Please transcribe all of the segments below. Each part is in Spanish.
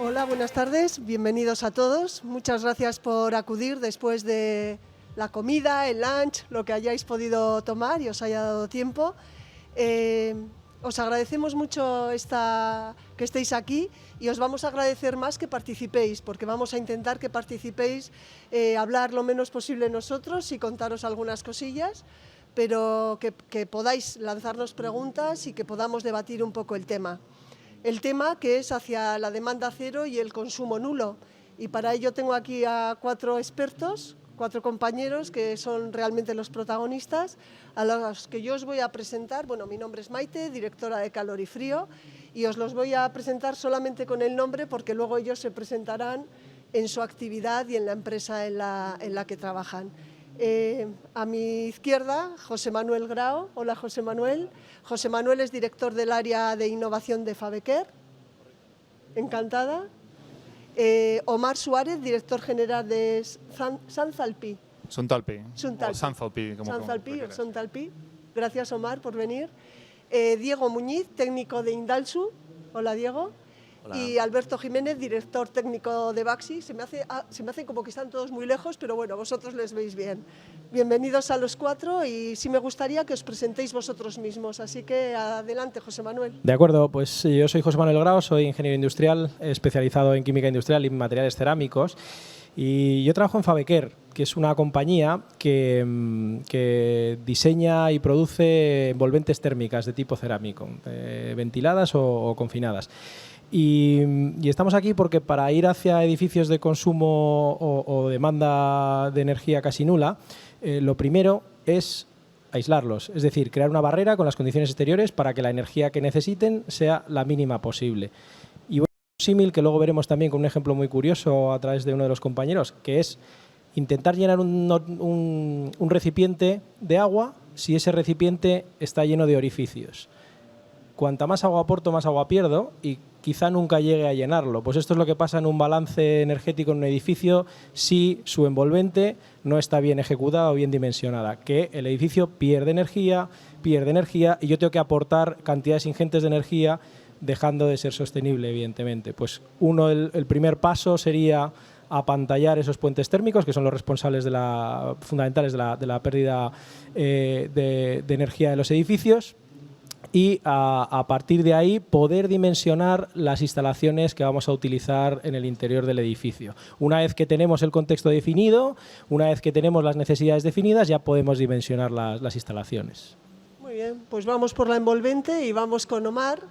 Hola, buenas tardes, bienvenidos a todos. Muchas gracias por acudir después de la comida, el lunch, lo que hayáis podido tomar y os haya dado tiempo. Os agradecemos mucho que estéis aquí y os vamos a agradecer más que participéis, porque vamos a intentar que participéis, hablar lo menos posible nosotros y contaros algunas cosillas, pero que podáis lanzarnos preguntas y que podamos debatir un poco el tema. El tema que es hacia la demanda cero y el consumo nulo. Y para ello tengo aquí a 4 expertos, 4 compañeros que son realmente los protagonistas, a los que yo os voy a presentar. Bueno, mi nombre es Maite, directora de Calor y Frío, y os los voy a presentar solamente con el nombre porque luego ellos se presentarán en su actividad y en la empresa en la que trabajan. A mi izquierda, José Manuel Grao. Hola, José Manuel. José Manuel es director del área de innovación de Fabequer. Encantada. Omar Suárez, director general de Sanzalpi. Suntalpi. Sanzalpi. Como Sanzalpi o Santalpi. Gracias, Omar, por venir. Diego Muñiz, técnico de Indalsu. Hola, Diego. Hola. Y Alberto Jiménez, director técnico de Baxi. Se me hace como que están todos muy lejos, pero bueno, vosotros les veis bien. Bienvenidos a los 4 y sí me gustaría que os presentéis vosotros mismos. Así que adelante, José Manuel. De acuerdo, pues yo soy José Manuel Grao, soy ingeniero industrial, especializado en química industrial y materiales cerámicos. Y yo trabajo en Fabequer, que es una compañía que diseña y produce envolventes térmicas de tipo cerámico, ventiladas o confinadas. Y estamos aquí porque para ir hacia edificios de consumo o demanda de energía casi nula, lo primero es aislarlos, es decir, crear una barrera con las condiciones exteriores para que la energía que necesiten sea la mínima posible. Y bueno, un símil que luego veremos también con un ejemplo muy curioso a través de uno de los compañeros, que es intentar llenar un recipiente de agua si ese recipiente está lleno de orificios. Cuanta más agua aporto, más agua pierdo y quizá nunca llegue a llenarlo. Pues esto es lo que pasa en un balance energético en un edificio si su envolvente no está bien ejecutada o bien dimensionada, que el edificio pierde energía y yo tengo que aportar cantidades ingentes de energía dejando de ser sostenible, evidentemente. Pues el primer paso sería apantallar esos puentes térmicos, que son los responsables fundamentales de la pérdida de energía de los edificios, y a partir de ahí poder dimensionar las instalaciones que vamos a utilizar en el interior del edificio. Una vez que tenemos el contexto definido, una vez que tenemos las necesidades definidas, ya podemos dimensionar las instalaciones. Muy bien, pues vamos por la envolvente y vamos con Omar.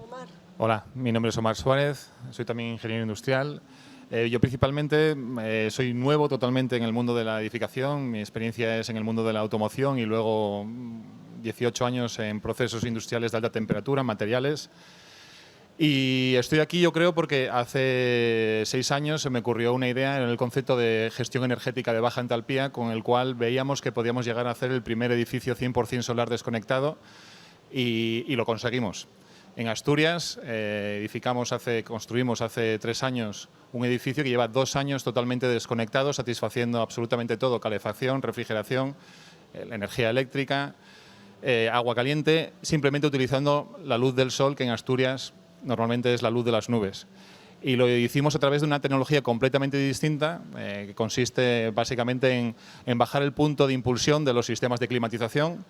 Omar. Hola, mi nombre es Omar Suárez, soy también ingeniero industrial. Yo principalmente soy nuevo totalmente en el mundo de la edificación, mi experiencia es en el mundo de la automoción y luego 18 años en procesos industriales de alta temperatura, materiales. Y estoy aquí, yo creo, porque hace 6 años se me ocurrió una idea en el concepto de gestión energética de baja entalpía, con el cual veíamos que podíamos llegar a hacer el primer edificio 100% solar desconectado y lo conseguimos. En Asturias construimos hace 3 años un edificio que lleva 2 años totalmente desconectado, satisfaciendo absolutamente todo: calefacción, refrigeración, la energía eléctrica, agua caliente, simplemente utilizando la luz del sol, que en Asturias normalmente es la luz de las nubes. Y lo hicimos a través de una tecnología completamente distinta, que consiste básicamente en bajar el punto de impulsión de los sistemas de climatización.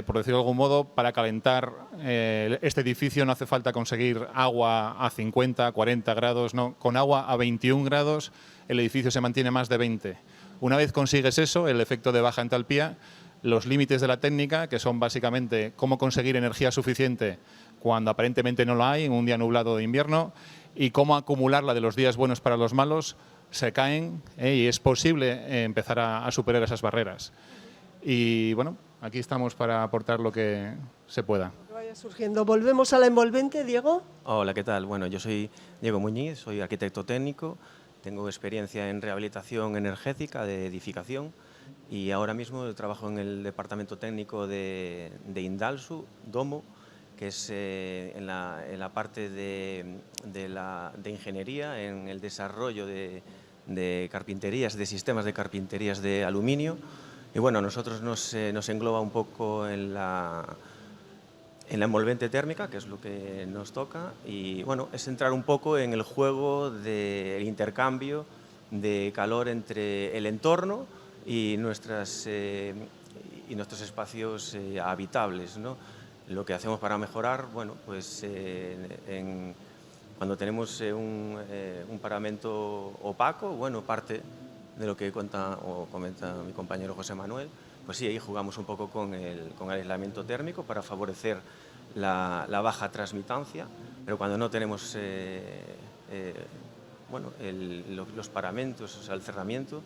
Por decirlo de algún modo, para calentar este edificio no hace falta conseguir agua a 50, 40 grados, no. Con agua a 21 grados el edificio se mantiene más de 20. Una vez consigues eso, el efecto de baja entalpía, los límites de la técnica, que son básicamente cómo conseguir energía suficiente cuando aparentemente no la hay en un día nublado de invierno y cómo acumularla de los días buenos para los malos, se caen y es posible empezar a superar esas barreras. Y bueno, aquí estamos para aportar lo que se pueda. Que vaya surgiendo. Volvemos a la envolvente, Diego. Hola, ¿qué tal? Bueno, yo soy Diego Muñiz, soy arquitecto técnico, tengo experiencia en rehabilitación energética de edificación y ahora mismo trabajo en el departamento técnico de Indalsu, Domo, que es en la parte de ingeniería, en el desarrollo de carpinterías, de sistemas de carpinterías de aluminio. Y bueno, a nosotros nos engloba un poco en en la envolvente térmica, que es lo que nos toca, y bueno, es entrar un poco en el juego del intercambio de calor entre el entorno y nuestros espacios habitables, ¿no? Lo que hacemos para mejorar, bueno, pues cuando tenemos un paramento opaco, bueno, parte de lo que comenta mi compañero José Manuel, pues sí, ahí jugamos un poco con el aislamiento térmico para favorecer la baja transmitancia, pero cuando no tenemos bueno, los paramentos, o sea, el cerramiento,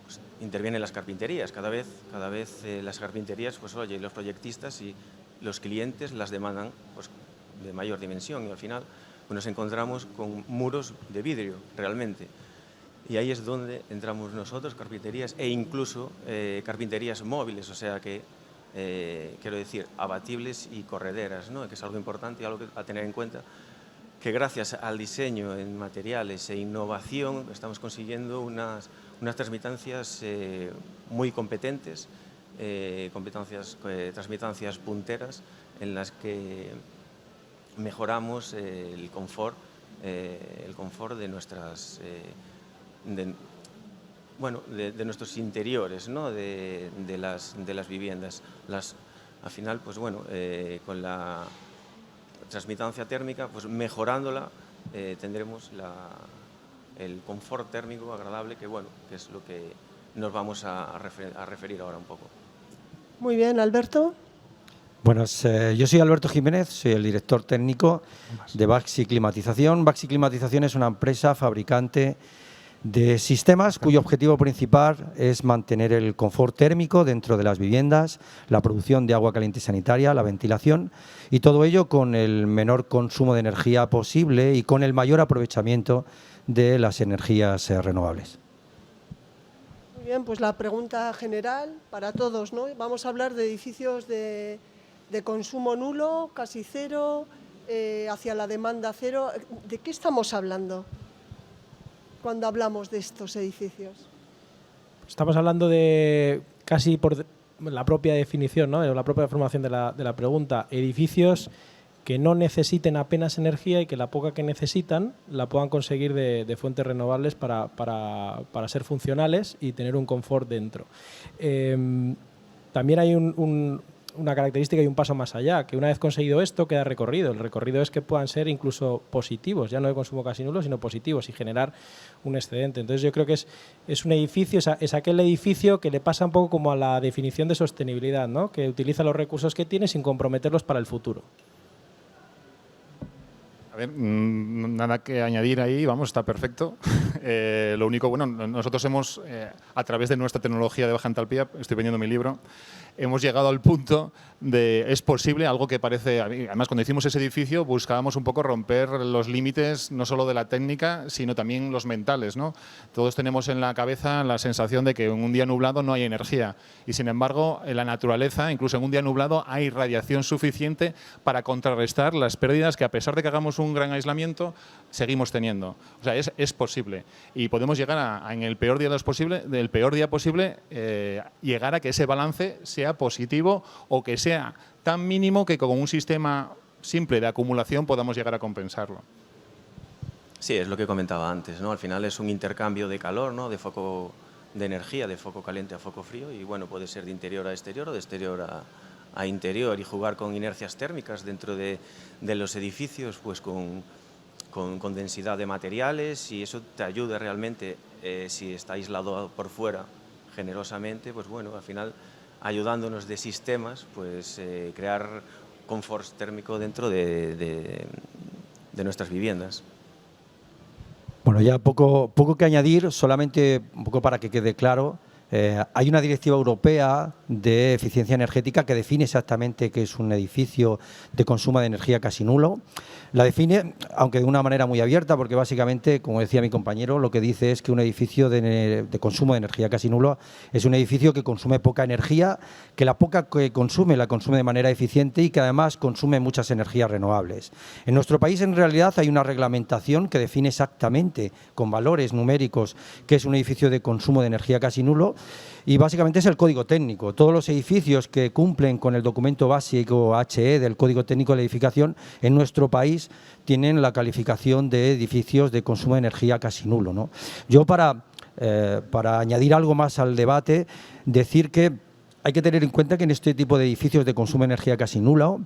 pues intervienen las carpinterías. Cada vez las carpinterías, pues oye, los proyectistas y los clientes las demandan pues, de mayor dimensión y al final pues, nos encontramos con muros de vidrio realmente. Y ahí es donde entramos nosotros, carpinterías, e incluso carpinterías móviles, o sea que, quiero decir, abatibles y correderas, ¿no? Que es algo importante y algo a tener en cuenta, que gracias al diseño en materiales e innovación estamos consiguiendo unas transmitancias muy competentes, transmitancias punteras en las que mejoramos el confort de nuestras de nuestros interiores, ¿no? de las viviendas. Al final, pues bueno, con la transmitancia térmica, pues mejorándola, tendremos el confort térmico agradable, que bueno, que es lo que nos vamos a referir ahora un poco. Muy bien, Alberto. Buenas, yo soy Alberto Jiménez, soy el director técnico de Baxi Climatización. Baxi Climatización es una empresa fabricante de sistemas cuyo objetivo principal es mantener el confort térmico dentro de las viviendas, la producción de agua caliente sanitaria, la ventilación y todo ello con el menor consumo de energía posible y con el mayor aprovechamiento de las energías renovables. Muy bien, pues la pregunta general para todos, ¿no? Vamos a hablar de edificios de consumo nulo, casi cero, hacia la demanda cero. ¿De qué estamos hablando cuando hablamos de estos edificios? Estamos hablando de, casi por la propia definición, ¿no? La propia formación de la pregunta, edificios que no necesiten apenas energía y que la poca que necesitan la puedan conseguir de fuentes renovables para ser funcionales y tener un confort dentro. También hay una característica y un paso más allá, que una vez conseguido esto queda recorrido. El recorrido es que puedan ser incluso positivos, ya no de consumo casi nulo, sino positivos y generar un excedente. Entonces yo creo que es un edificio, es aquel edificio que le pasa un poco como a la definición de sostenibilidad, ¿no? Que utiliza los recursos que tiene sin comprometerlos para el futuro. A ver, nada que añadir ahí, vamos, está perfecto. Lo único, bueno, nosotros hemos, a través de nuestra tecnología de baja entalpía, estoy vendiendo mi libro, hemos llegado al punto de, es posible, algo que parece, además cuando hicimos ese edificio buscábamos un poco romper los límites no solo de la técnica, sino también los mentales, ¿no? Todos tenemos en la cabeza la sensación de que en un día nublado no hay energía y sin embargo en la naturaleza, incluso en un día nublado, hay radiación suficiente para contrarrestar las pérdidas que a pesar de que hagamos un gran aislamiento, seguimos teniendo. O sea, es posible y podemos llegar en el peor día posible, llegar a que ese balance sea positivo o que sea tan mínimo que con un sistema simple de acumulación podamos llegar a compensarlo. Sí, es lo que comentaba antes, ¿no? Al final es un intercambio de calor, ¿no? De foco de energía, de foco caliente a foco frío y bueno, puede ser de interior a exterior o de exterior a interior y jugar con inercias térmicas dentro de los edificios, pues con densidad de materiales y eso te ayuda realmente, si está aislado por fuera generosamente, pues bueno, al final ayudándonos de sistemas, pues crear confort térmico dentro de nuestras viviendas. Bueno, ya poco que añadir, solamente un poco para que quede claro. Hay una directiva europea de eficiencia energética que define exactamente qué es un edificio de consumo de energía casi nulo. La define, aunque de una manera muy abierta, porque básicamente, como decía mi compañero, lo que dice es que un edificio de consumo de energía casi nulo es un edificio que consume poca energía, que la poca que consume la consume de manera eficiente y que además consume muchas energías renovables. En nuestro país, en realidad, hay una reglamentación que define exactamente, con valores numéricos, qué es un edificio de consumo de energía casi nulo. Y básicamente es el código técnico todos los edificios que cumplen con el documento básico HE del Código Técnico de la Edificación en nuestro país tienen la calificación de edificios de consumo de energía casi nulo, ¿no? Yo para añadir algo más al debate, decir que hay que tener en cuenta que en este tipo de edificios de consumo de energía casi nulo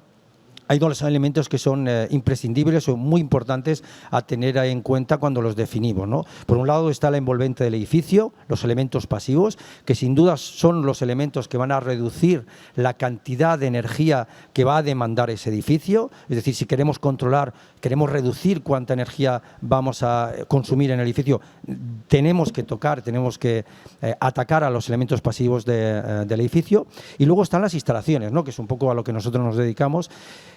hay dos elementos que son imprescindibles o muy importantes a tener en cuenta cuando los definimos, ¿no? Por un lado está la envolvente del edificio, los elementos pasivos, que sin duda son los elementos que van a reducir la cantidad de energía que va a demandar ese edificio. Es decir, si queremos controlar, queremos reducir cuánta energía vamos a consumir en el edificio, tenemos que atacar a los elementos pasivos del edificio. Y luego están las instalaciones, ¿no? Que es un poco a lo que nosotros nos dedicamos.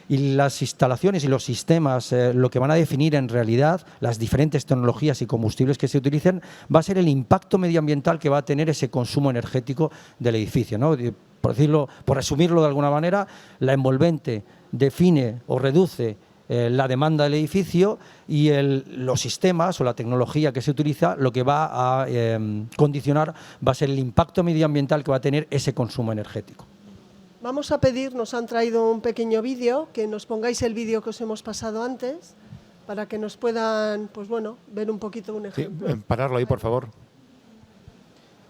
Y las instalaciones y los sistemas, lo que van a definir en realidad las diferentes tecnologías y combustibles que se utilicen, va a ser el impacto medioambiental que va a tener ese consumo energético del edificio, ¿no? Por resumirlo de alguna manera, la envolvente define o reduce la demanda del edificio y los sistemas o la tecnología que se utiliza lo que va a condicionar va a ser el impacto medioambiental que va a tener ese consumo energético. Vamos a pedir, nos han traído un pequeño vídeo, que nos pongáis el vídeo que os hemos pasado antes, para que nos puedan, pues bueno, ver un poquito un ejemplo. Sí, pararlo ahí, por favor.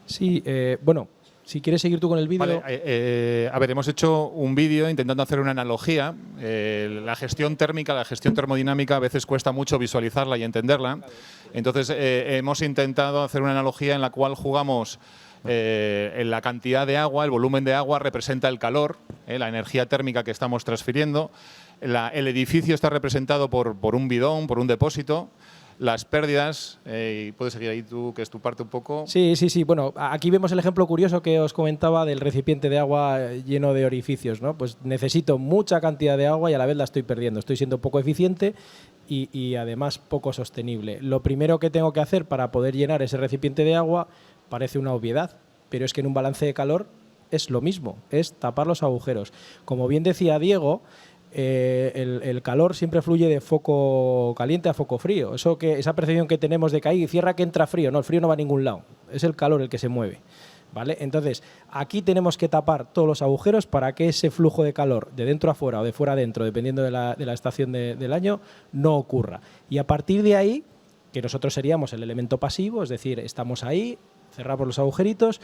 Sí, bueno, si quieres seguir tú con el vídeo. Vale, a ver, hemos hecho un vídeo intentando hacer una analogía. La gestión térmica, la gestión termodinámica a veces cuesta mucho visualizarla y entenderla. Entonces, hemos intentado hacer una analogía en la cual jugamos en la cantidad de agua, el volumen de agua representa el calor, la energía térmica que estamos transfiriendo. El edificio está representado por un bidón, por un depósito. Las pérdidas, y puedes seguir ahí tú, que es tu parte un poco. Sí. Bueno, aquí vemos el ejemplo curioso que os comentaba del recipiente de agua lleno de orificios, ¿no? Pues necesito mucha cantidad de agua y a la vez la estoy perdiendo. Estoy siendo poco eficiente y además poco sostenible. Lo primero que tengo que hacer para poder llenar ese recipiente de agua parece una obviedad, pero es que en un balance de calor es lo mismo, es tapar los agujeros. Como bien decía Diego, el calor siempre fluye de foco caliente a foco frío. Esa percepción que tenemos de que ahí cierra que entra frío, no, el frío no va a ningún lado, es el calor el que se mueve, ¿vale? Entonces, aquí tenemos que tapar todos los agujeros para que ese flujo de calor de dentro a fuera o de fuera a dentro, dependiendo de la estación del año, no ocurra. Y a partir de ahí, que nosotros seríamos el elemento pasivo, es decir, estamos ahí, cerramos los agujeritos,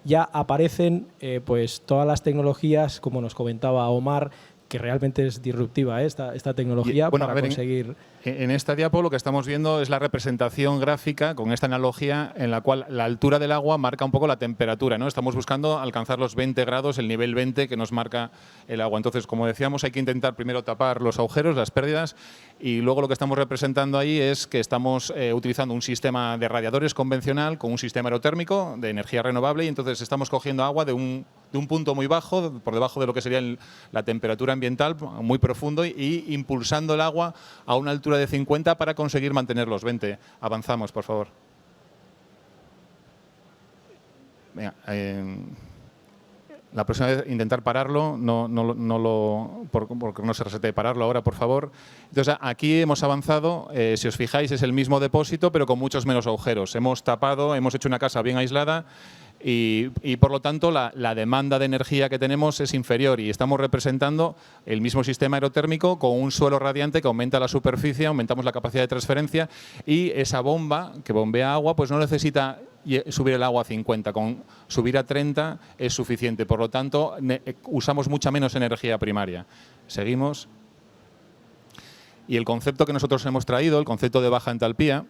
ya aparecen pues todas las tecnologías, como nos comentaba Omar, que realmente es disruptiva esta tecnología para conseguir. En esta diapo lo que estamos viendo es la representación gráfica con esta analogía en la cual la altura del agua marca un poco la temperatura, ¿no? Estamos buscando alcanzar los 20 grados, el nivel 20 que nos marca el agua. Entonces, como decíamos, hay que intentar primero tapar los agujeros, las pérdidas, y luego lo que estamos representando ahí es que estamos utilizando un sistema de radiadores convencional con un sistema aerotérmico de energía renovable, y entonces estamos cogiendo agua de un punto muy bajo, por debajo de lo que sería la temperatura ambiental, muy profundo, y impulsando el agua a una altura de 50 para conseguir mantener los 20. Avanzamos, por favor. Venga, la próxima vez intentar pararlo, porque no se resete pararlo ahora, por favor. Entonces, aquí hemos avanzado, si os fijáis, es el mismo depósito, pero con muchos menos agujeros. Hemos tapado, hemos hecho una casa bien aislada, y por lo tanto la demanda de energía que tenemos es inferior, y estamos representando el mismo sistema aerotérmico con un suelo radiante que aumenta la superficie, aumentamos la capacidad de transferencia, y esa bomba que bombea agua pues no necesita subir el agua a 50, con subir a 30 es suficiente, por lo tanto usamos mucha menos energía primaria. Seguimos. Y el concepto que nosotros hemos traído, el concepto de baja entalpía,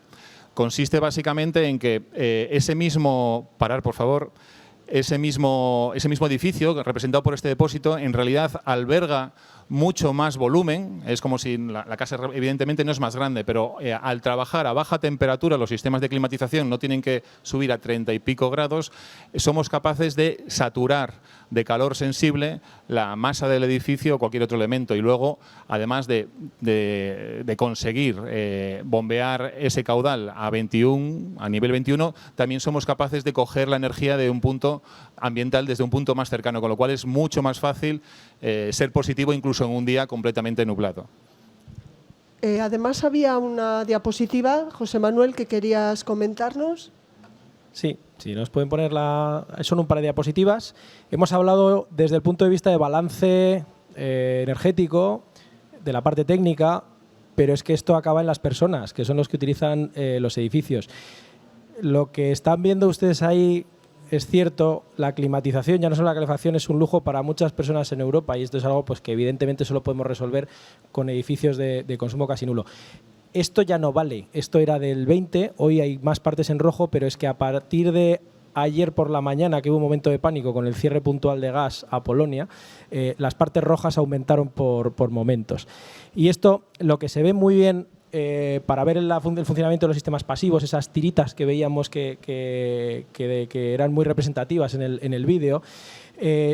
consiste básicamente en que ese mismo edificio representado por este depósito en realidad alberga mucho más volumen. Es como si la casa evidentemente no es más grande, pero al trabajar a baja temperatura, los sistemas de climatización no tienen que subir a 30 y pico grados, somos capaces de saturar de calor sensible la masa del edificio o cualquier otro elemento, y luego, además de conseguir bombear ese caudal a nivel 21, también somos capaces de coger la energía de un punto ambiental desde un punto más cercano, con lo cual es mucho más fácil ser positivo incluso en un día completamente nublado. Además había una diapositiva, José Manuel, que querías comentarnos. Sí, sí, nos pueden poner son un par de diapositivas. Hemos hablado desde el punto de vista de balance energético, de la parte técnica, pero es que esto acaba en las personas, que son los que utilizan los edificios. Lo que están viendo ustedes ahí es cierto, la climatización, ya no solo la calefacción, es un lujo para muchas personas en Europa y esto es algo pues, que evidentemente solo podemos resolver con edificios de consumo casi nulo. Esto ya no vale, esto era del 20, hoy hay más partes en rojo, pero es que a partir de ayer por la mañana, que hubo un momento de pánico con el cierre puntual de gas a Polonia, las partes rojas aumentaron por momentos. Y esto, lo que se ve muy bien para ver el funcionamiento de los sistemas pasivos, esas tiritas que veíamos que eran muy representativas en el vídeo,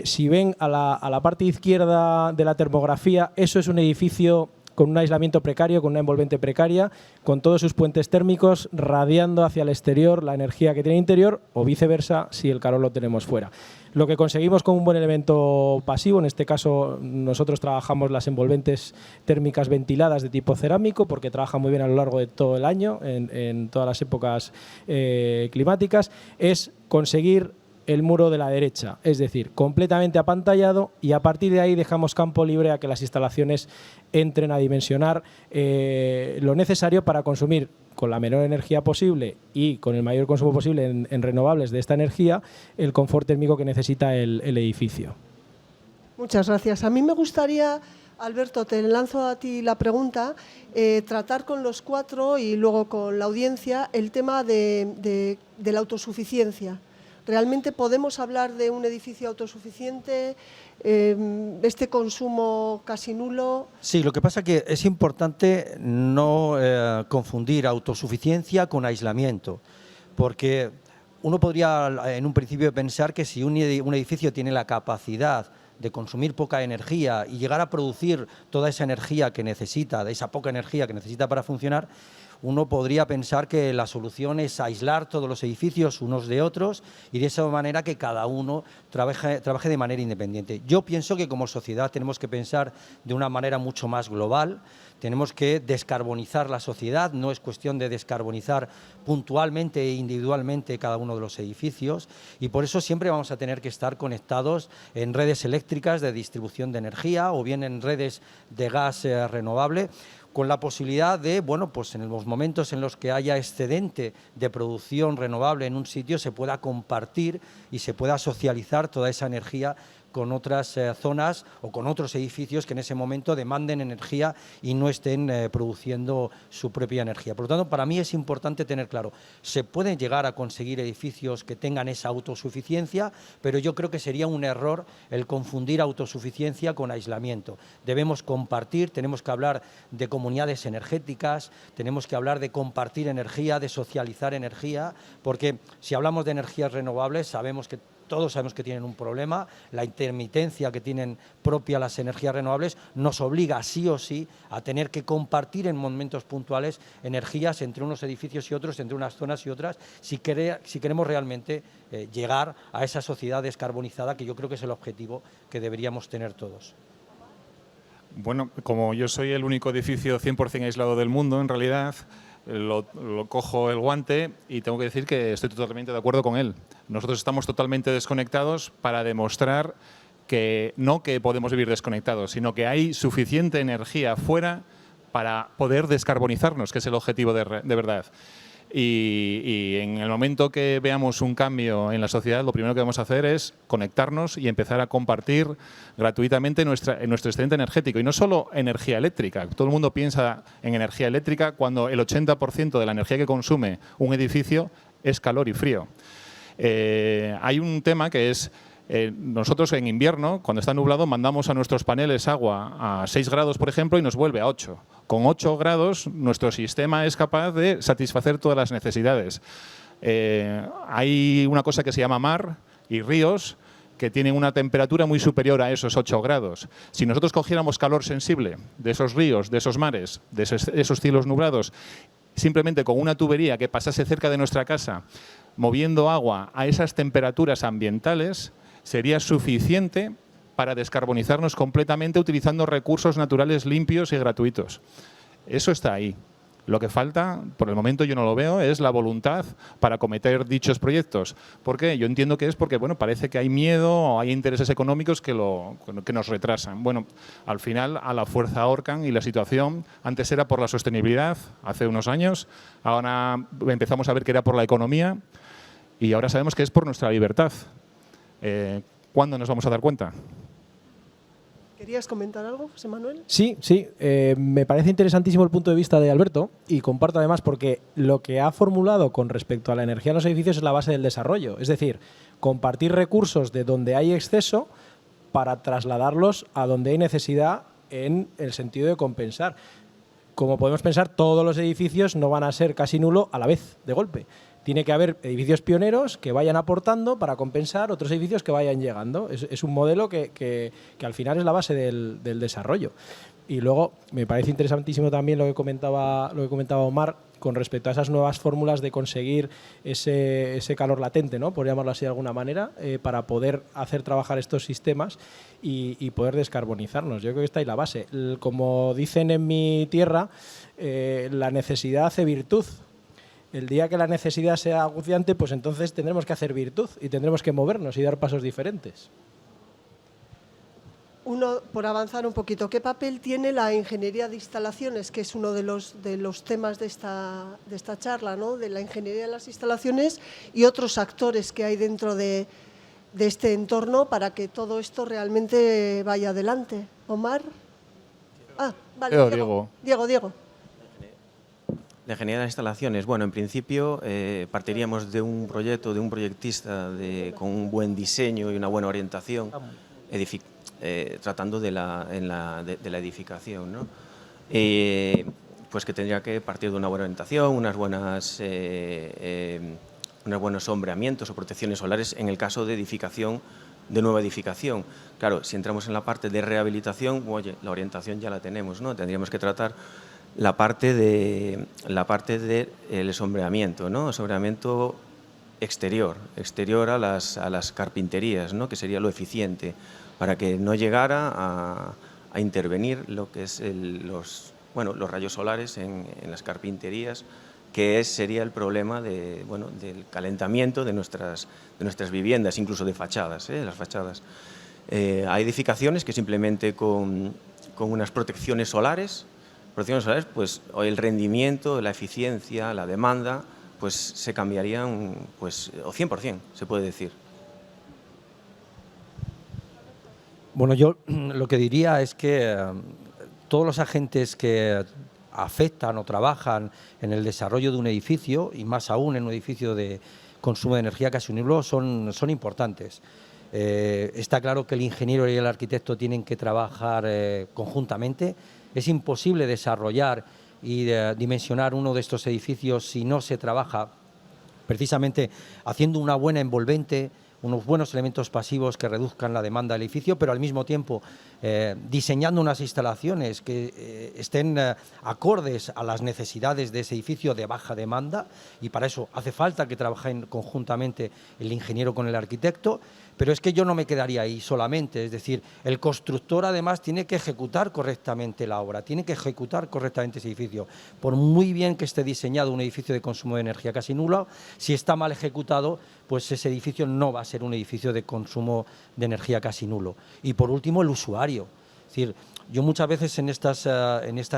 si ven a la parte izquierda de la termografía, eso es un edificio con un aislamiento precario, con una envolvente precaria, con todos sus puentes térmicos radiando hacia el exterior la energía que tiene el interior o viceversa si el calor lo tenemos fuera. Lo que conseguimos con un buen elemento pasivo, en este caso nosotros trabajamos las envolventes térmicas ventiladas de tipo cerámico porque trabajan muy bien a lo largo de todo el año, en todas las épocas climáticas, es conseguir el muro de la derecha, es decir, completamente apantallado y a partir de ahí dejamos campo libre a que las instalaciones entren a dimensionar lo necesario para consumir con la menor energía posible y con el mayor consumo posible en renovables de esta energía el confort térmico que necesita el edificio. Muchas gracias. A mí me gustaría, Alberto, te lanzo a ti la pregunta, tratar con los cuatro y luego con la audiencia el tema de la autosuficiencia. ¿Realmente podemos hablar de un edificio autosuficiente, este consumo casi nulo? Sí, lo que pasa es que es importante no confundir autosuficiencia con aislamiento, porque uno podría en un principio pensar que si un edificio tiene la capacidad de consumir poca energía y llegar a producir toda esa energía que necesita, de esa poca energía que necesita para funcionar, uno podría pensar que la solución es aislar todos los edificios unos de otros y de esa manera que cada uno trabaje de manera independiente. Yo pienso que como sociedad tenemos que pensar de una manera mucho más global, tenemos que descarbonizar la sociedad, no es cuestión de descarbonizar puntualmente e individualmente cada uno de los edificios y por eso siempre vamos a tener que estar conectados en redes eléctricas de distribución de energía o bien en redes de gas renovable, con la posibilidad de, bueno, pues en los momentos en los que haya excedente de producción renovable en un sitio se pueda compartir y se pueda socializar toda esa energía con otras zonas o con otros edificios que en ese momento demanden energía y no estén produciendo su propia energía. Por lo tanto, para mí es importante tener claro, se pueden llegar a conseguir edificios que tengan esa autosuficiencia, pero yo creo que sería un error el confundir autosuficiencia con aislamiento. Debemos compartir, tenemos que hablar de comunidades energéticas, tenemos que hablar de compartir energía, de socializar energía, porque si hablamos de energías renovables todos sabemos que tienen un problema, la intermitencia que tienen propia las energías renovables nos obliga sí o sí a tener que compartir en momentos puntuales energías entre unos edificios y otros, entre unas zonas y otras, si queremos realmente llegar a esa sociedad descarbonizada que yo creo que es el objetivo que deberíamos tener todos. Bueno, como yo soy el único edificio 100% aislado del mundo, en realidad lo cojo el guante y tengo que decir que estoy totalmente de acuerdo con él. Nosotros estamos totalmente desconectados para demostrar que no que podemos vivir desconectados, sino que hay suficiente energía fuera para poder descarbonizarnos, que es el objetivo de verdad. Y en el momento que veamos un cambio en la sociedad, lo primero que vamos a hacer es conectarnos y empezar a compartir gratuitamente nuestro excedente energético. Y no solo energía eléctrica. Todo el mundo piensa en energía eléctrica cuando el 80% de la energía que consume un edificio es calor y frío. Hay un tema que es... nosotros en invierno, cuando está nublado, mandamos a nuestros paneles agua a 6 grados, por ejemplo, y nos vuelve a 8. Con 8 grados, nuestro sistema es capaz de satisfacer todas las necesidades. Hay una cosa que se llama mar y ríos que tienen una temperatura muy superior a esos 8 grados. Si nosotros cogiéramos calor sensible de esos ríos, de esos mares, de esos cielos nublados, simplemente con una tubería que pasase cerca de nuestra casa, moviendo agua a esas temperaturas ambientales, sería suficiente para descarbonizarnos completamente utilizando recursos naturales limpios y gratuitos. Eso está ahí. Lo que falta, por el momento yo no lo veo, es la voluntad para acometer dichos proyectos. ¿Por qué? Yo entiendo que es porque bueno, parece que hay miedo o hay intereses económicos que nos retrasan. Bueno, al final a la fuerza ahorcan y la situación antes era por la sostenibilidad, hace unos años, ahora empezamos a ver que era por la economía y ahora sabemos que es por nuestra libertad. ¿Cuándo nos vamos a dar cuenta? ¿Querías comentar algo, José Manuel? Sí, sí. Me parece interesantísimo el punto de vista de Alberto y comparto además porque lo que ha formulado con respecto a la energía en los edificios es la base del desarrollo. Es decir, compartir recursos de donde hay exceso para trasladarlos a donde hay necesidad en el sentido de compensar. Como podemos pensar, todos los edificios no van a ser casi nulo a la vez, de golpe. Tiene que haber edificios pioneros que vayan aportando para compensar otros edificios que vayan llegando. Es un modelo que al final es la base del desarrollo. Y luego me parece interesantísimo también lo que comentaba Omar con respecto a esas nuevas fórmulas de conseguir ese calor latente, ¿no? Por llamarlo así de alguna manera, para poder hacer trabajar estos sistemas y poder descarbonizarnos. Yo creo que está ahí la base. Como dicen en mi tierra, la necesidad hace virtud. El día que la necesidad sea acuciante, pues entonces tendremos que hacer virtud y tendremos que movernos y dar pasos diferentes. Por avanzar un poquito, ¿qué papel tiene la ingeniería de instalaciones, que es uno de los temas de esta charla, ¿no? De la ingeniería de las instalaciones y otros actores que hay dentro de este entorno para que todo esto realmente vaya adelante? ¿Omar? Vale, Diego. La ingeniería de las instalaciones, bueno, en principio partiríamos de un proyecto, de un proyectista con un buen diseño y una buena orientación, tratando de la edificación, ¿no? Pues que tendría que partir de una buena orientación, unos buenos sombreamientos o protecciones solares en el caso de edificación, de nueva edificación. Claro, si entramos en la parte de rehabilitación, oye, la orientación ya la tenemos, ¿no? Tendríamos que tratar la parte del sombreamiento, ¿no? El sombreamiento exterior a las carpinterías, ¿no? Que sería lo eficiente, para que no llegara a intervenir lo que es los rayos solares en las carpinterías, que sería el problema del calentamiento de nuestras viviendas, incluso de fachadas, las fachadas. Hay edificaciones que simplemente con unas protecciones solares, pues el rendimiento, la eficiencia, la demanda, pues se cambiarían, pues, o 100%, se puede decir. Bueno, yo lo que diría es que todos los agentes que afectan o trabajan en el desarrollo de un edificio, y más aún en un edificio de consumo de energía casi nulo, son importantes. Está claro que el ingeniero y el arquitecto tienen que trabajar conjuntamente. Es imposible desarrollar y dimensionar uno de estos edificios si no se trabaja precisamente haciendo una buena envolvente, unos buenos elementos pasivos que reduzcan la demanda del edificio, pero al mismo tiempo diseñando unas instalaciones que estén acordes a las necesidades de ese edificio de baja demanda, y para eso hace falta que trabajen conjuntamente el ingeniero con el arquitecto. Pero es que yo no me quedaría ahí solamente, es decir, el constructor además tiene que ejecutar correctamente la obra, tiene que ejecutar correctamente ese edificio. Por muy bien que esté diseñado un edificio de consumo de energía casi nulo, si está mal ejecutado, pues ese edificio no va a ser un edificio de consumo de energía casi nulo. Y por último, el usuario. Es decir, yo muchas veces en estas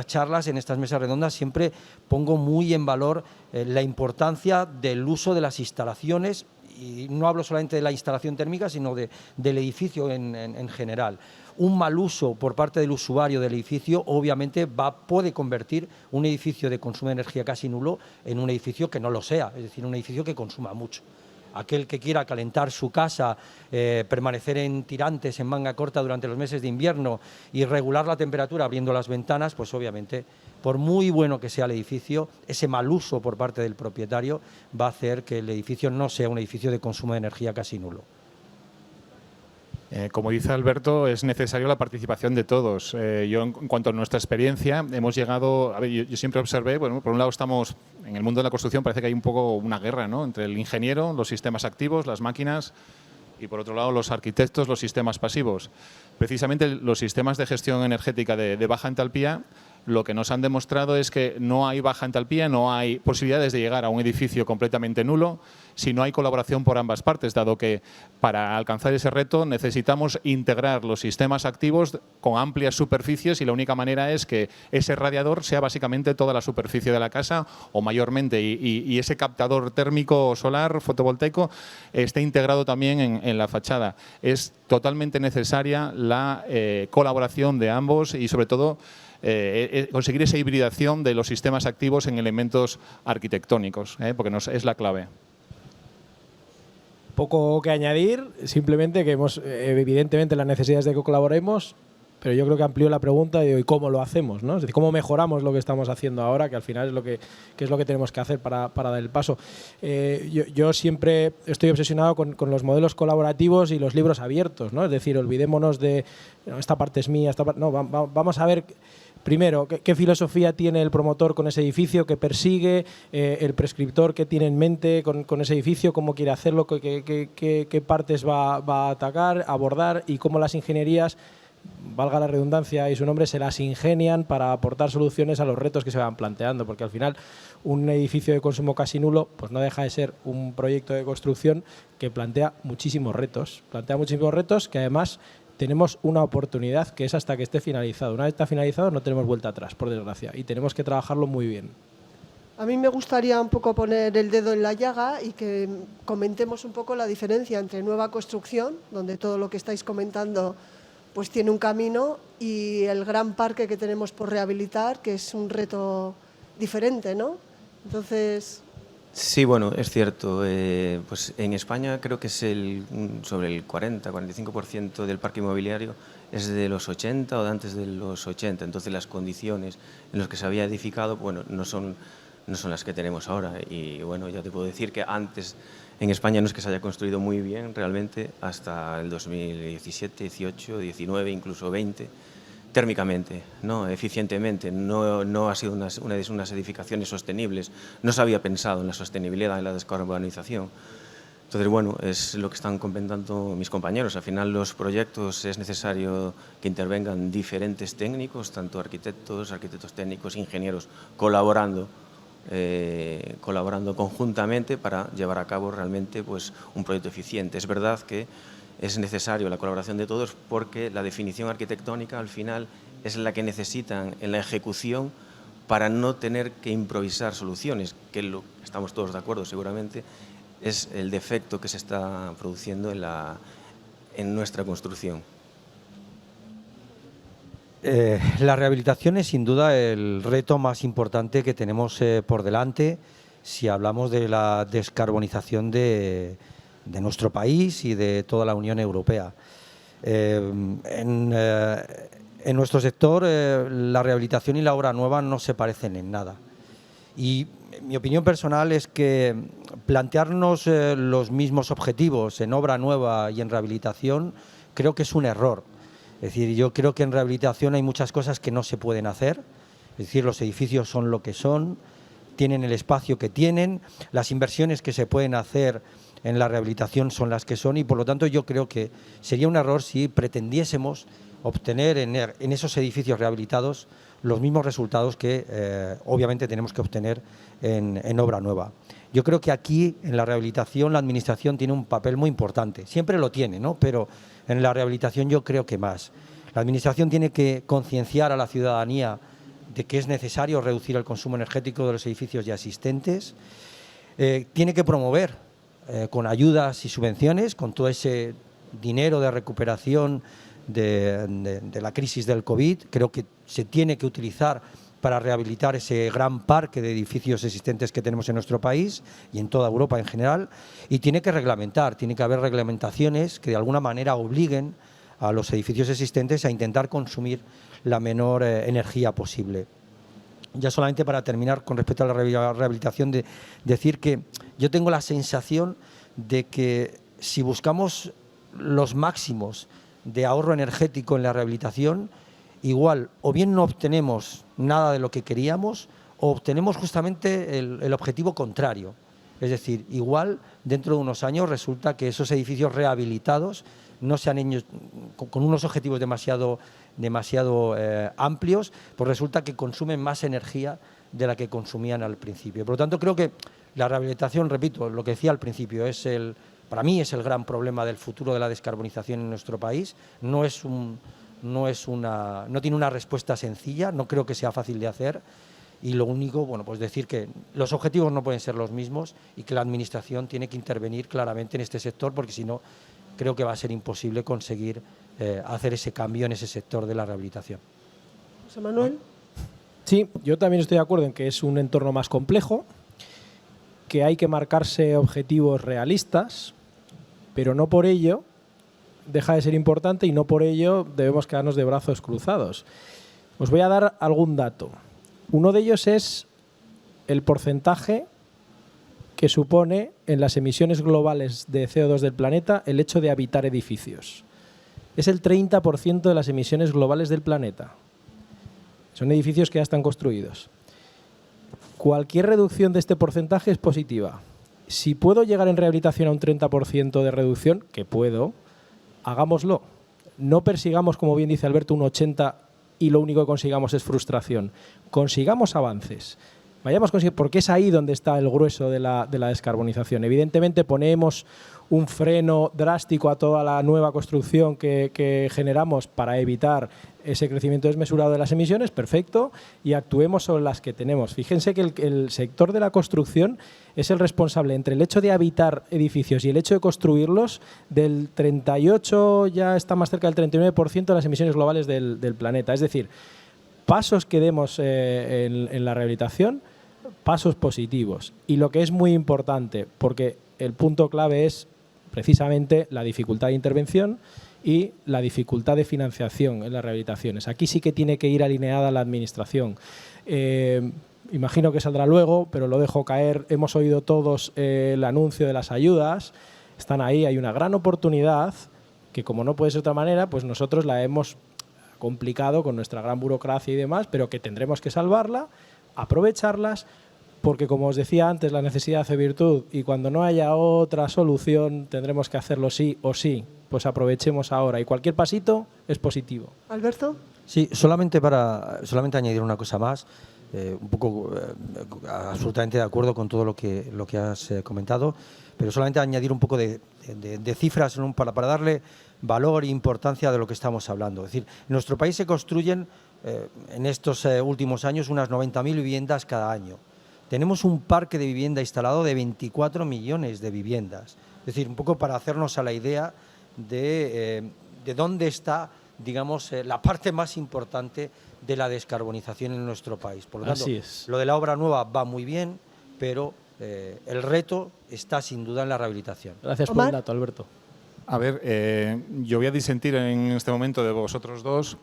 charlas, en estas mesas redondas, siempre pongo muy en valor la importancia del uso de las instalaciones. Y no hablo solamente de la instalación térmica, sino del edificio en general. Un mal uso por parte del usuario del edificio obviamente puede convertir un edificio de consumo de energía casi nulo en un edificio que no lo sea, es decir, un edificio que consuma mucho. Aquel que quiera calentar su casa, permanecer en tirantes, en manga corta durante los meses de invierno y regular la temperatura abriendo las ventanas, pues obviamente, por muy bueno que sea el edificio, ese mal uso por parte del propietario va a hacer que el edificio no sea un edificio de consumo de energía casi nulo. Como dice Alberto, es necesario la participación de todos. Yo, en cuanto a nuestra experiencia, hemos llegado... A ver, yo siempre observé, bueno, por un lado estamos en el mundo de la construcción, parece que hay un poco una guerra, ¿no?, entre el ingeniero, los sistemas activos, las máquinas, y por otro lado los arquitectos, los sistemas pasivos. Precisamente los sistemas de gestión energética de baja entalpía lo que nos han demostrado es que no hay baja entalpía, no hay posibilidades de llegar a un edificio completamente nulo si no hay colaboración por ambas partes, dado que para alcanzar ese reto necesitamos integrar los sistemas activos con amplias superficies y la única manera es que ese radiador sea básicamente toda la superficie de la casa o mayormente y ese captador térmico solar fotovoltaico esté integrado también en la fachada. Es totalmente necesaria la colaboración de ambos y sobre todo conseguir esa hibridación de los sistemas activos en elementos arquitectónicos, porque es la clave. Poco que añadir, simplemente que hemos evidentemente las necesidades de que colaboremos, pero yo creo que amplío la pregunta de cómo lo hacemos, ¿no? Es decir, cómo mejoramos lo que estamos haciendo ahora, que al final es lo que tenemos que hacer para dar el paso. Yo siempre estoy obsesionado con los modelos colaborativos y los libros abiertos, ¿no? Es decir, olvidémonos de esta parte es mía, vamos a ver. Primero, ¿qué filosofía tiene el promotor con ese edificio? ¿Qué persigue? ¿El prescriptor qué tiene en mente con ese edificio? ¿Cómo quiere hacerlo? ¿Qué partes va a atacar, abordar? Y cómo las ingenierías, valga la redundancia y su nombre, se las ingenian para aportar soluciones a los retos que se van planteando. Porque al final, un edificio de consumo casi nulo pues no deja de ser un proyecto de construcción que plantea muchísimos retos. Que además tenemos una oportunidad que es hasta que esté finalizado. Una vez está finalizado no tenemos vuelta atrás, por desgracia, y tenemos que trabajarlo muy bien. A mí me gustaría un poco poner el dedo en la llaga y que comentemos un poco la diferencia entre nueva construcción, donde todo lo que estáis comentando pues tiene un camino, y el gran parque que tenemos por rehabilitar, que es un reto diferente, ¿no? Entonces... Sí, bueno, es cierto. Pues en España creo que es sobre el 40-45% del parque inmobiliario es de los 80 o de antes de los 80. Entonces las condiciones en las que se había edificado, bueno, no son las que tenemos ahora. Y bueno, ya te puedo decir que antes en España no es que se haya construido muy bien realmente hasta el 2017, 18, 19, incluso 20. Térmicamente, ¿no? Eficientemente, no ha sido unas edificaciones sostenibles, no se había pensado en la sostenibilidad, en la descarbonización. Entonces, bueno, es lo que están comentando mis compañeros. Al final, los proyectos es necesario que intervengan diferentes técnicos, tanto arquitectos técnicos, ingenieros, colaborando conjuntamente para llevar a cabo realmente pues, un proyecto eficiente. Es verdad que es necesario la colaboración de todos porque la definición arquitectónica al final es la que necesitan en la ejecución para no tener que improvisar soluciones, que estamos todos de acuerdo seguramente, es el defecto que se está produciendo en nuestra construcción. La rehabilitación es sin duda el reto más importante que tenemos por delante si hablamos de la descarbonización de nuestro país y de toda la Unión Europea. En nuestro sector la rehabilitación y la obra nueva no se parecen en nada. Y mi opinión personal es que plantearnos los mismos objetivos en obra nueva y en rehabilitación creo que es un error. Es decir, yo creo que en rehabilitación hay muchas cosas que no se pueden hacer. Es decir, los edificios son lo que son, tienen el espacio que tienen, las inversiones que se pueden hacer en la rehabilitación son las que son y por lo tanto yo creo que sería un error si pretendiésemos obtener en esos edificios rehabilitados los mismos resultados que obviamente tenemos que obtener en obra nueva. Yo creo que aquí en la rehabilitación la administración tiene un papel muy importante, siempre lo tiene, ¿no? Pero en la rehabilitación yo creo que más. La administración tiene que concienciar a la ciudadanía de que es necesario reducir el consumo energético de los edificios ya existentes, tiene que promover con ayudas y subvenciones, con todo ese dinero de recuperación de la crisis del COVID, creo que se tiene que utilizar para rehabilitar ese gran parque de edificios existentes que tenemos en nuestro país y en toda Europa en general, y tiene que reglamentar, tiene que haber reglamentaciones que de alguna manera obliguen a los edificios existentes a intentar consumir la menor energía posible. Ya solamente para terminar con respecto a la rehabilitación, de decir que yo tengo la sensación de que si buscamos los máximos de ahorro energético en la rehabilitación, igual o bien no obtenemos nada de lo que queríamos o obtenemos justamente el objetivo contrario. Es decir, igual dentro de unos años resulta que esos edificios rehabilitados no se han hecho con unos objetivos demasiado amplios, pues resulta que consumen más energía de la que consumían al principio. Por lo tanto, creo que la rehabilitación, repito, lo que decía al principio, para mí es el gran problema del futuro de la descarbonización en nuestro país. No tiene una respuesta sencilla, no creo que sea fácil de hacer. Y lo único, bueno, pues decir que los objetivos no pueden ser los mismos y que la Administración tiene que intervenir claramente en este sector, porque si no, creo que va a ser imposible conseguir hacer ese cambio en ese sector de la rehabilitación. José Manuel. Sí, yo también estoy de acuerdo en que es un entorno más complejo, que hay que marcarse objetivos realistas, pero no por ello deja de ser importante y no por ello debemos quedarnos de brazos cruzados. Os voy a dar algún dato. Uno de ellos es el porcentaje que supone en las emisiones globales de CO2 del planeta el hecho de habitar edificios. Es el 30% de las emisiones globales del planeta. Son edificios que ya están construidos. Cualquier reducción de este porcentaje es positiva. Si puedo llegar en rehabilitación a un 30% de reducción, que puedo, hagámoslo. No persigamos, como bien dice Alberto, un 80% y lo único que consigamos es frustración. Consigamos avances. Vayamos porque es ahí donde está el grueso de la descarbonización. Evidentemente ponemos un freno drástico a toda la nueva construcción que generamos para evitar ese crecimiento desmesurado de las emisiones, perfecto, y actuemos sobre las que tenemos. Fíjense que el sector de la construcción es el responsable entre el hecho de habitar edificios y el hecho de construirlos del 38%, ya está más cerca del 39% de las emisiones globales del planeta. Es decir, pasos que demos en la rehabilitación, pasos positivos. Y lo que es muy importante, porque el punto clave es precisamente la dificultad de intervención y la dificultad de financiación en las rehabilitaciones. Aquí sí que tiene que ir alineada la Administración. Imagino que saldrá luego, pero lo dejo caer. Hemos oído todos el anuncio de las ayudas. Están ahí, hay una gran oportunidad que, como no puede ser de otra manera, pues nosotros la hemos complicado con nuestra gran burocracia y demás, pero que tendremos que salvarla, aprovecharlas, porque como os decía antes, la necesidad hace virtud y cuando no haya otra solución tendremos que hacerlo sí o sí. Pues aprovechemos ahora y cualquier pasito es positivo. Alberto. Sí, solamente añadir una cosa más, un poco absolutamente de acuerdo con todo lo que has comentado, pero solamente añadir un poco de cifras para darle valor e importancia de lo que estamos hablando. Es decir, en nuestro país se construyen en estos últimos años unas 90.000 viviendas cada año. Tenemos un parque de vivienda instalado de 24 millones de viviendas. Es decir, un poco para hacernos a la idea de dónde está, digamos, la parte más importante de la descarbonización en nuestro país. Por lo tanto, lo de la obra nueva va muy bien, pero el reto está sin duda en la rehabilitación. Gracias por el dato, Alberto. A ver, yo voy a disentir en este momento de vosotros dos,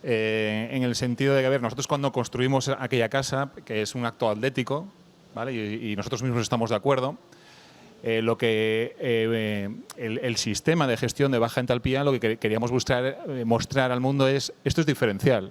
en el sentido de que, a ver, nosotros cuando construimos aquella casa, que es un acto atlético, ¿vale? y nosotros mismos estamos de acuerdo, el sistema de gestión de baja entalpía, lo que queríamos mostrar al mundo es, esto es diferencial.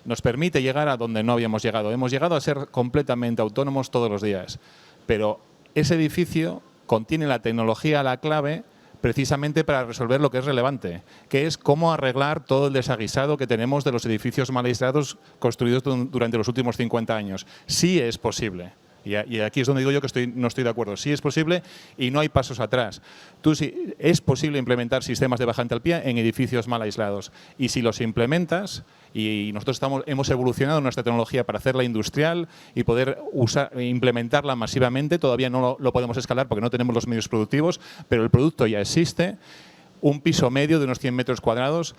Nos permite llegar a donde no habíamos llegado. Hemos llegado a ser completamente autónomos todos los días. Pero ese edificio contiene la tecnología, la clave, precisamente para resolver lo que es relevante, que es cómo arreglar todo el desaguisado que tenemos de los edificios mal aislados construidos durante los últimos 50 años. Sí es posible. Y aquí es donde digo yo que no estoy de acuerdo. Sí es posible y no hay pasos atrás. Es posible implementar sistemas de baja entalpía en edificios mal aislados. Y si los implementas, y nosotros hemos evolucionado nuestra tecnología para hacerla industrial y poder implementarla masivamente, todavía no lo podemos escalar porque no tenemos los medios productivos, pero el producto ya existe. Un piso medio de unos 100 metros cuadrados,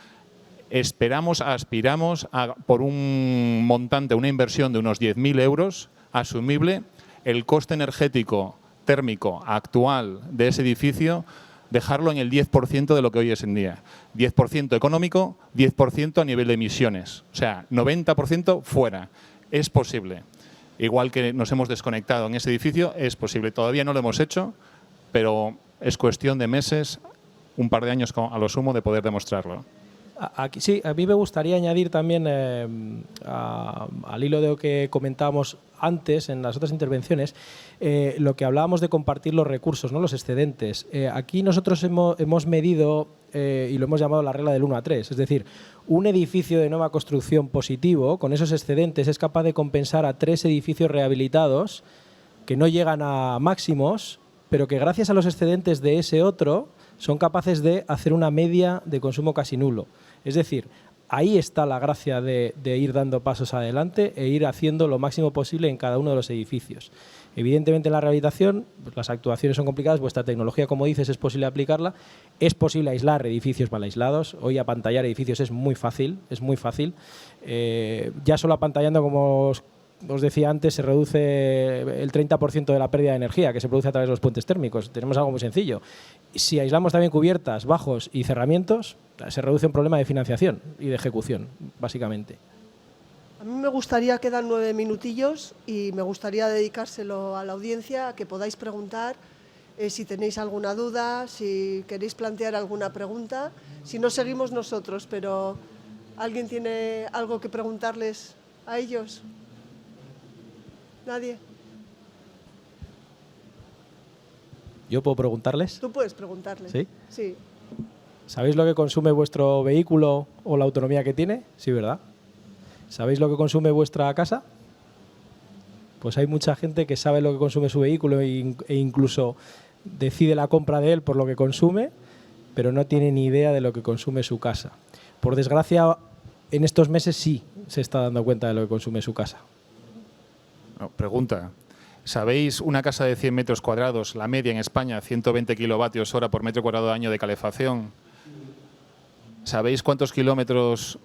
aspiramos por un montante, una inversión de unos 10.000 euros, asumible. El coste energético térmico actual de ese edificio, dejarlo en el 10% de lo que hoy es en día. 10% económico, 10% a nivel de emisiones. O sea, 90% fuera. Es posible. Igual que nos hemos desconectado en ese edificio, es posible. Todavía no lo hemos hecho, pero es cuestión de meses, un par de años a lo sumo, de poder demostrarlo. Aquí, sí, a mí me gustaría añadir también, al hilo de lo que comentábamos antes en las otras intervenciones, lo que hablábamos de compartir los recursos, ¿no? Los excedentes. Aquí nosotros hemos medido y lo hemos llamado la regla del 1 a 3, es decir, un edificio de nueva construcción positivo con esos excedentes es capaz de compensar a 3 edificios rehabilitados que no llegan a máximos, pero que gracias a los excedentes de ese otro son capaces de hacer una media de consumo casi nulo. Es decir, ahí está la gracia de ir dando pasos adelante e ir haciendo lo máximo posible en cada uno de los edificios. Evidentemente en la rehabilitación pues las actuaciones son complicadas, vuestra tecnología, como dices, es posible aplicarla, es posible aislar edificios mal aislados, hoy apantallar edificios es muy fácil, ya solo apantallando, como os decía antes, se reduce el 30% de la pérdida de energía que se produce a través de los puentes térmicos. Tenemos algo muy sencillo. Si aislamos también cubiertas, bajos y cerramientos, se reduce un problema de financiación y de ejecución, básicamente. A mí me gustaría, quedan 9 minutillos y me gustaría dedicárselo a la audiencia, a que podáis preguntar si tenéis alguna duda, si queréis plantear alguna pregunta. Si no, seguimos nosotros, pero ¿alguien tiene algo que preguntarles a ellos? ¿Nadie? ¿Yo puedo preguntarles? Tú puedes preguntarles. ¿Sí? Sí. ¿Sabéis lo que consume vuestro vehículo o la autonomía que tiene? Sí, ¿verdad? ¿Sabéis lo que consume vuestra casa? Pues hay mucha gente que sabe lo que consume su vehículo e incluso decide la compra de él por lo que consume, pero no tiene ni idea de lo que consume su casa. Por desgracia, en estos meses sí se está dando cuenta de lo que consume su casa. No, pregunta. ¿Sabéis una casa de 100 metros cuadrados, la media en España, 120 kilovatios hora por metro cuadrado de año de calefacción? ¿Sabéis cuántos kilómetros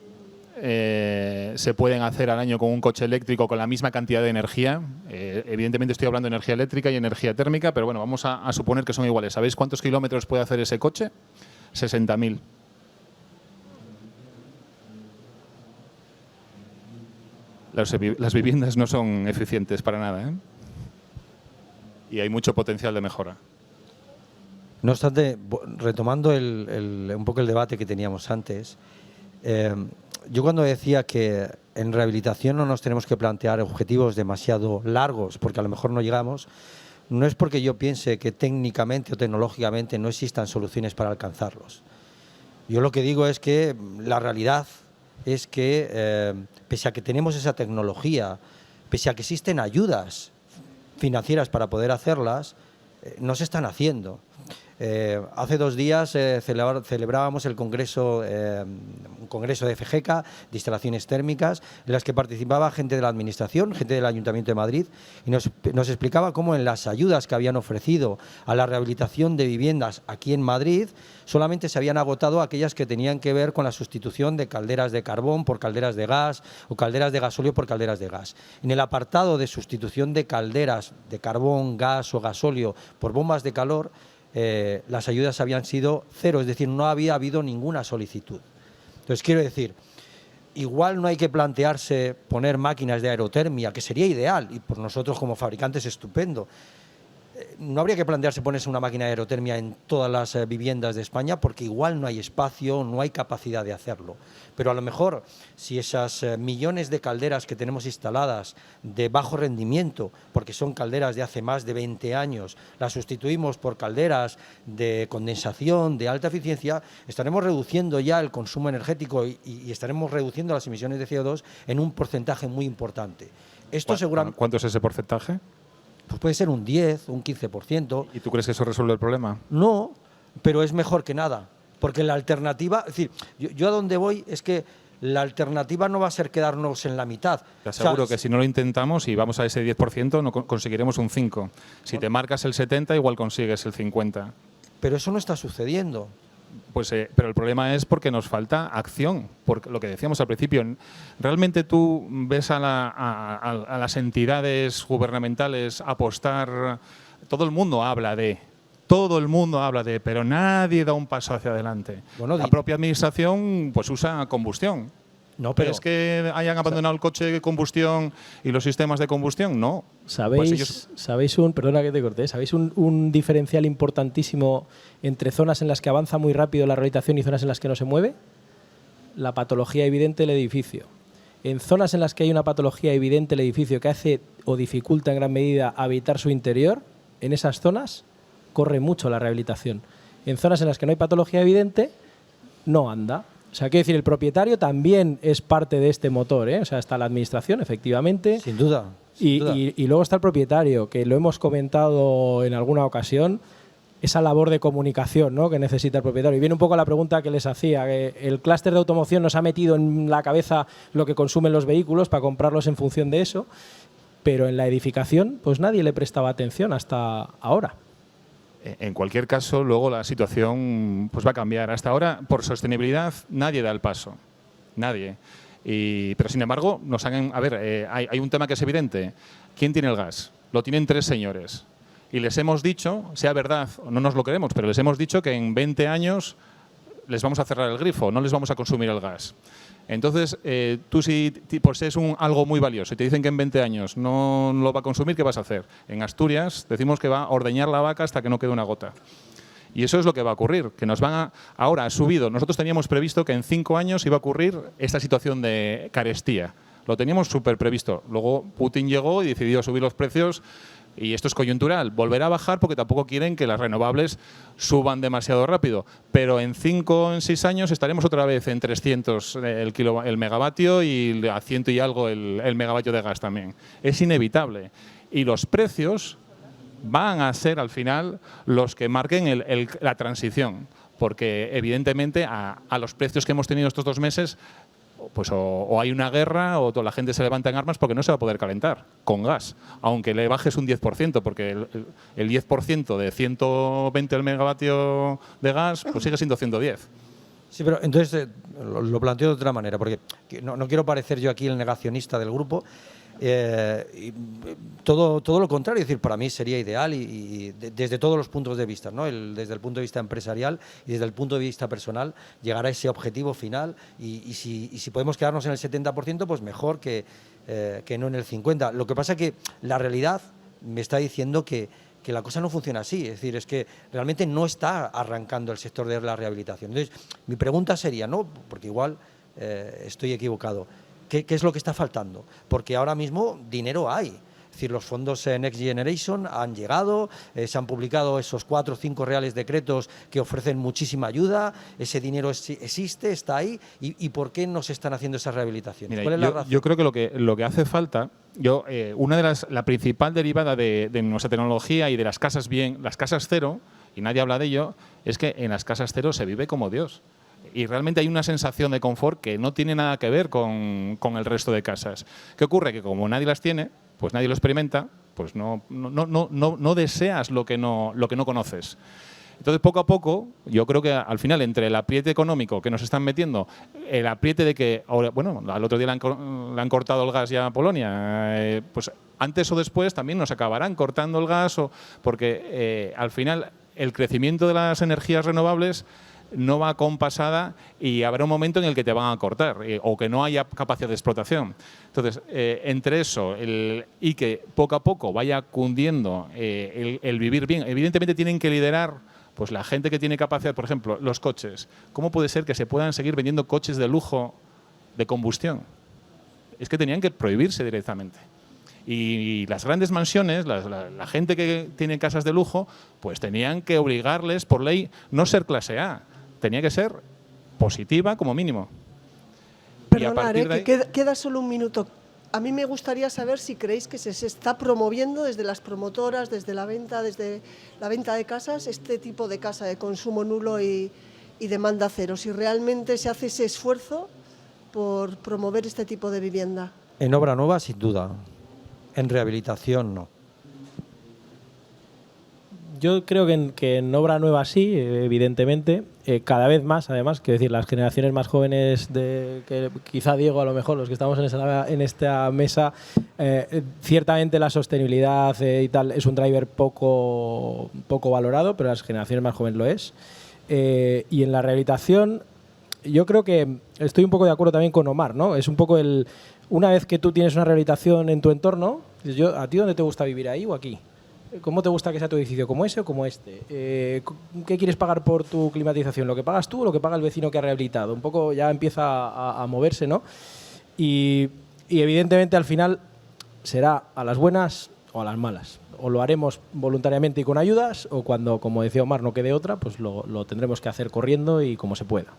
se pueden hacer al año con un coche eléctrico con la misma cantidad de energía? Evidentemente estoy hablando de energía eléctrica y energía térmica, pero bueno, vamos a suponer que son iguales. ¿Sabéis cuántos kilómetros puede hacer ese coche? 60.000. Las viviendas no son eficientes para nada, ¿eh? Y hay mucho potencial de mejora. No obstante, retomando un poco el debate que teníamos antes, yo cuando decía que en rehabilitación no nos tenemos que plantear objetivos demasiado largos, porque a lo mejor no llegamos, no es porque yo piense que técnicamente o tecnológicamente no existan soluciones para alcanzarlos. Yo lo que digo es que la realidad es que, pese a que tenemos esa tecnología, pese a que existen ayudas financieras para poder hacerlas, no se están haciendo. Hace 2 días celebrábamos el congreso, un congreso de FGECA, de instalaciones térmicas, en las que participaba gente de la Administración, gente del Ayuntamiento de Madrid, y nos explicaba cómo en las ayudas que habían ofrecido a la rehabilitación de viviendas aquí en Madrid, solamente se habían agotado aquellas que tenían que ver con la sustitución de calderas de carbón por calderas de gas o calderas de gasóleo por calderas de gas. En el apartado de sustitución de calderas de carbón, gas o gasóleo por bombas de calor, las ayudas habían sido 0, es decir, no había habido ninguna solicitud. Entonces, quiero decir, igual no hay que plantearse poner máquinas de aerotermia, que sería ideal, y por nosotros como fabricantes estupendo. No habría que plantearse ponerse una máquina de aerotermia en todas las viviendas de España, porque igual no hay espacio, no hay capacidad de hacerlo. Pero a lo mejor, si esas millones de calderas que tenemos instaladas de bajo rendimiento, porque son calderas de hace más de 20 años, las sustituimos por calderas de condensación de alta eficiencia, estaremos reduciendo ya el consumo energético y estaremos reduciendo las emisiones de CO2 en un porcentaje muy importante. Esto seguramente. ¿Cuánto es ese porcentaje? Pues puede ser un 10, un 15%. ¿Y tú crees que eso resuelve el problema? No, pero es mejor que nada. Porque la alternativa, es decir, yo a donde voy es que la alternativa no va a ser quedarnos en la mitad. Te aseguro que si no lo intentamos y vamos a ese 10%, no conseguiremos un 5. Si te marcas el 70, igual consigues el 50. Pero eso no está sucediendo. Pues, pero el problema es porque nos falta acción, porque lo que decíamos al principio, realmente tú ves a las entidades gubernamentales apostar, todo el mundo habla de, pero nadie da un paso hacia adelante. Bueno, la propia administración pues usa combustión. No, pero ¿es que hayan abandonado el coche de combustión y los sistemas de combustión? No. ¿Sabéis perdona que te corté, ¿sabéis un diferencial importantísimo entre zonas en las que avanza muy rápido la rehabilitación y zonas en las que no se mueve? la patología evidente del edificio. En zonas en las que hay una patología evidente del edificio que hace o dificulta en gran medida habitar su interior, en esas zonas corre mucho la rehabilitación. En zonas en las que no hay patología evidente, no anda. O sea, quiero decir, el propietario también es parte de este motor, ¿eh? O sea, está la administración, efectivamente. Sin duda. Y luego está el propietario, que lo hemos comentado en alguna ocasión, esa labor de comunicación, ¿no?, que necesita el propietario. Y viene un poco la pregunta que les hacía, que el clúster de automoción nos ha metido en la cabeza lo que consumen los vehículos para comprarlos en función de eso, pero en la edificación pues nadie le prestaba atención hasta ahora. En cualquier caso, luego la situación pues va a cambiar. Hasta ahora, por sostenibilidad, nadie da el paso. Nadie. Pero, sin embargo, hay un tema que es evidente. ¿Quién tiene el gas? Lo tienen 3 señores. Y les hemos dicho, sea verdad, no nos lo creemos, pero les hemos dicho que en 20 años les vamos a cerrar el grifo, no les vamos a consumir el gas. Entonces, tú si pues es algo muy valioso y te dicen que en 20 años no lo va a consumir, ¿qué vas a hacer? En Asturias decimos que va a ordeñar la vaca hasta que no quede una gota. Y eso es lo que va a ocurrir, que ahora ha subido. Nosotros teníamos previsto que en 5 años iba a ocurrir esta situación de carestía. Lo teníamos súper previsto. Luego Putin llegó y decidió subir los precios. Y esto es coyuntural, volverá a bajar porque tampoco quieren que las renovables suban demasiado rápido. Pero en 5 o 6 años estaremos otra vez en 300 el megavatio y a 100 y algo el megavatio de gas también. Es inevitable. Y los precios van a ser al final los que marquen la transición. Porque evidentemente a los precios que hemos tenido estos 2 meses, pues o hay una guerra o la gente se levanta en armas porque no se va a poder calentar con gas, aunque le bajes un 10%, porque el 10% de 120 el megavatio de gas pues sigue siendo 110. Sí, pero entonces lo planteo de otra manera, porque no quiero parecer yo aquí el negacionista del grupo. Todo lo contrario, es decir, para mí sería ideal y desde todos los puntos de vista, ¿no? Desde el punto de vista empresarial y desde el punto de vista personal, llegar a ese objetivo final y si podemos quedarnos en el 70%, pues mejor que no en el 50%. Lo que pasa es que la realidad me está diciendo que la cosa no funciona así, es decir, es que realmente no está arrancando el sector de la rehabilitación. Entonces, mi pregunta sería, ¿no?, porque igual estoy equivocado, ¿qué es lo que está faltando? Porque ahora mismo dinero hay. Es decir, los fondos Next Generation han llegado, se han publicado esos 4 o 5 reales decretos que ofrecen muchísima ayuda, ese dinero existe, está ahí, ¿y por qué no se están haciendo esas rehabilitaciones? Mira, ¿Cuál es la razón? Yo creo que lo que hace falta, la principal derivada de nuestra tecnología y de las casas las casas cero, y nadie habla de ello, es que en las casas cero se vive como Dios. Y realmente hay una sensación de confort que no tiene nada que ver con el resto de casas. ¿Qué ocurre? Que como nadie las tiene, pues nadie lo experimenta, pues no deseas lo que no conoces. Entonces, poco a poco, yo creo que al final, entre el apriete económico que nos están metiendo, el apriete de que, ahora, bueno, al otro día le han cortado el gas ya a Polonia, pues antes o después también nos acabarán cortando el gas, porque al final el crecimiento de las energías renovables no va compasada y habrá un momento en el que te van a cortar o que no haya capacidad de explotación. Entonces, entre eso y que poco a poco vaya cundiendo el vivir bien, evidentemente tienen que liderar pues la gente que tiene capacidad, por ejemplo, los coches. ¿Cómo puede ser que se puedan seguir vendiendo coches de lujo de combustión? Es que tenían que prohibirse directamente. Y las grandes mansiones, la gente que tiene casas de lujo, pues tenían que obligarles por ley no ser clase A. Tenía que ser positiva como mínimo. Perdonad, que queda solo un minuto. A mí me gustaría saber si creéis que se está promoviendo desde las promotoras, desde la venta de casas, este tipo de casa de consumo nulo y demanda cero. Si realmente se hace ese esfuerzo por promover este tipo de vivienda. En obra nueva, sin duda. En rehabilitación, no. Yo creo que en obra nueva sí, evidentemente, cada vez más, además, quiero decir, las generaciones más jóvenes, que quizá Diego, a lo mejor, los que estamos en esta mesa, ciertamente la sostenibilidad y tal es un driver poco valorado, pero las generaciones más jóvenes lo es. Y en la rehabilitación, yo creo que estoy un poco de acuerdo también con Omar, ¿no? Es un poco una vez que tú tienes una rehabilitación en tu entorno, ¿a ti dónde te gusta vivir, ahí o aquí? ¿Cómo te gusta que sea tu edificio? ¿Como ese o como este? ¿Qué quieres pagar por tu climatización? ¿Lo que pagas tú o lo que paga el vecino que ha rehabilitado? Un poco ya empieza a moverse, ¿no? Y evidentemente al final será a las buenas o a las malas. O lo haremos voluntariamente y con ayudas, o cuando, como decía Omar, no quede otra, pues lo tendremos que hacer corriendo y como se pueda.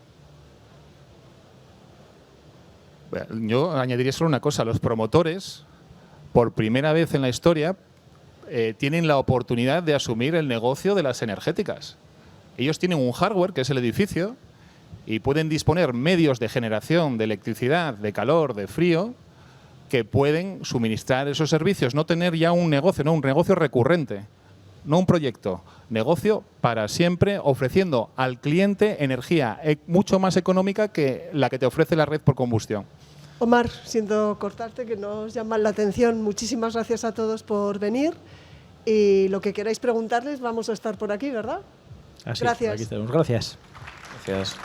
Yo añadiría solo una cosa. Los promotores, por primera vez en la historia, tienen la oportunidad de asumir el negocio de las energéticas. Ellos tienen un hardware, que es el edificio, y pueden disponer medios de generación de electricidad, de calor, de frío, que pueden suministrar esos servicios, no tener ya un negocio, no, un negocio recurrente, no un proyecto, negocio para siempre, ofreciendo al cliente energía mucho más económica que la que te ofrece la red por combustión. Omar, siento cortarte, que nos llaman la atención. Muchísimas gracias a todos por venir y lo que queráis preguntarles, vamos a estar por aquí, ¿verdad? Así, Gracias. por aquí estaremos. Gracias. Gracias.